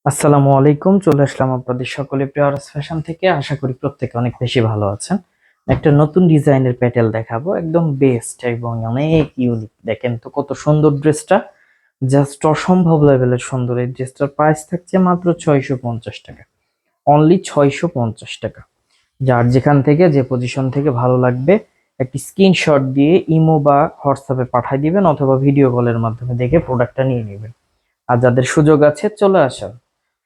আসসালামু আলাইকুম, চলে আসলাম আপনাদের সকলে প্রিয়রাস ফ্যাশন থেকে। আশা করি প্রত্যেকে অনেক বেশি ভালো আছেন। একটা নতুন ডিজাইনের প্যাটেল দেখাবো, একদম বেস্ট এবং অনেক ইউনিক। দেখেন তো কত সুন্দর ড্রেসটা, জাস্ট অসম্ভব লেভেলের সুন্দর। এই ড্রেসটার প্রাইস থাকছে মাত্র 650 টাকা, অনলি 650 টাকা। যার যেখান থেকে যে পজিশন থেকে ভালো লাগবে একটি স্ক্রিনশট দিয়ে ইমো বা হোয়াটসঅ্যাপে পাঠিয়ে দিবেন, অথবা ভিডিও কলের মাধ্যমে দেখে প্রোডাক্টটা নিয়ে নেবেন। আর যাদের সুযোগ আছে চলে আসেন,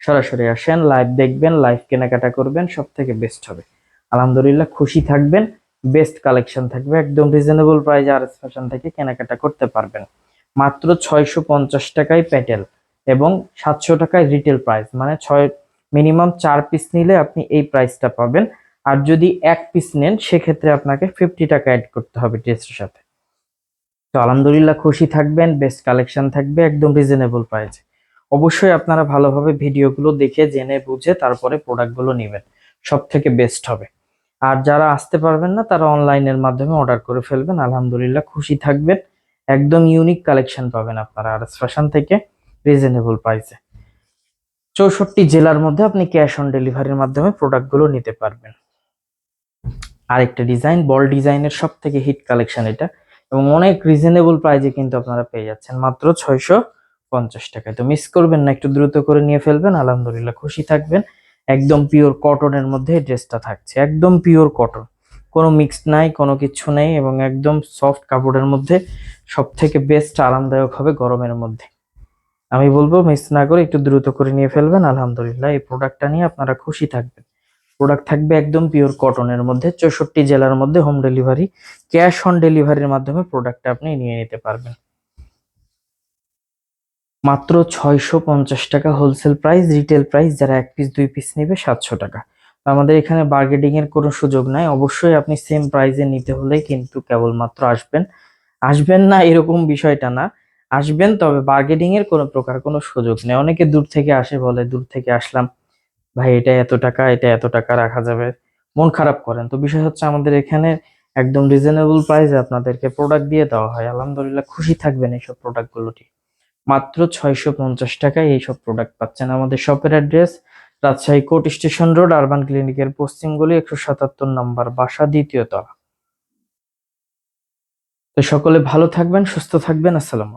সরাসরি আসেন, লাইভ দেখবেন, লাইভ কেনাকাটা করবেন, সব থেকে বেস্ট হবে। আলহামদুলিল্লাহ খুশি থাকবেন। বেস্ট কালেকশন থাকবে, একদম রিজনেবল প্রাইস আর ফ্যাশন থেকে কেনাকাটা করতে পারবেন। মাত্র 650 টাকায় প্যাটেল এবং 700 টাকায় রিটেল প্রাইস, মানে মিনিমাম 4 পিস নিলে আপনি এই প্রাইসটা পাবেন। আর যদি 1 পিস নেন সেক্ষেত্রে আপনাকে 50 টাকা অ্যাড করতে হবে ড্রেসের সাথে। তো আলহামদুলিল্লাহ খুশি থাকবেন, বেস্ট কালেকশন থাকবে একদম রিজনেবল প্রাইসে। অবশ্যই আপনারা ভালোভাবে ভিডিওগুলো দেখে জেনে বুঝে তারপরে প্রোডাক্টগুলো নেবেন, সব থেকে বেস্ট হবে। আর যারা আসতে পারবেন না তারা অনলাইনের মাধ্যমে অর্ডার করে ফেলবেন, আলহামদুলিল্লাহ খুশি থাকবেন। একদম ইউনিক কালেকশন পাবেন আপনারা আর ফ্যাশন থেকে রিজনেবল প্রাইসে। 64 জেলার মধ্যে আপনি ক্যাশ অন ডেলিভারির মাধ্যমে প্রোডাক্টগুলো নিতে পারবেন। আরেকটা ডিজাইন, বল ডিজাইনের সব থেকে হিট কালেকশন এটা, এবং অনেক রিজনেবল প্রাইজে কিন্তু আপনারা পেয়ে যাচ্ছেন মাত্র 650 টাকায়। তো মিস করবেন না, একটু দ্রুত করে নিয়ে ফেলবেন, আলহামদুলিল্লাহ খুশি থাকবেন। একদম পিওর কটনের মধ্যে এই ড্রেসটা থাকছে, একদম পিওর কটন, কোনো মিক্সড নাই, কোনো কিছু নেই, এবং একদম সফট কাপড়ের মধ্যে। সব থেকে বেস্ট আরামদায়ক হবে গরমের মধ্যে। আমি বলবো মিস না করে একটু দ্রুত করে নিয়ে ফেলবেন, আলহামদুলিল্লাহ এই প্রোডাক্টটা নিয়ে আপনারা খুশি থাকবেন। প্রোডাক্ট থাকবে একদম পিওর কটনের মধ্যে, 64 জেলার মধ্যে হোম ডেলিভারি, ক্যাশ অন ডেলিভারির মাধ্যমে প্রোডাক্টটা আপনি নিয়ে নিতে পারবেন। মাত্র 650 টাকা হোলসেল প্রাইস, রিটেল প্রাইস যারা 1 পিস 2 পিস নেবে 700 টাকা। তো আমাদের এখানে বার্গেনিং এর কোনো সুযোগ নাই, অবশ্যই আপনি সেম প্রাইসে নিতে হলে কিন্তু কেবলমাত্র আসবেন। আসবেন না এরকম বিষয়টা না, আসবেন, তবে বার্গেনিং এর কোনো প্রকার কোনো সুযোগ নেই। অনেকে দূর থেকে আসে, বলে দূর থেকে আসলাম ভাই, এটা এত টাকা, এটা এত টাকা রাখা যাবে, মন খারাপ করেন। তো বিষয় হচ্ছে আমাদের এখানে একদম রিজনেবল প্রাইসে আপনাদেরকে প্রোডাক্ট দিয়ে দেওয়া হয়, আলহামদুলিল্লাহ খুশি থাকবেন এইসব প্রোডাক্টগুলোটি। মাত্র 650 টাকায় এইসব প্রোডাক্ট পাচ্ছেন। আমাদের শপের address Rajshahi court station road, urban ক্লিনিকের পশ্চিম গলি, 177 নম্বর বাসা, 2য় তলা। তো সকলে ভালো থাকবেন, সুস্থ থাকবেন, আসসালামু আলাইকুম।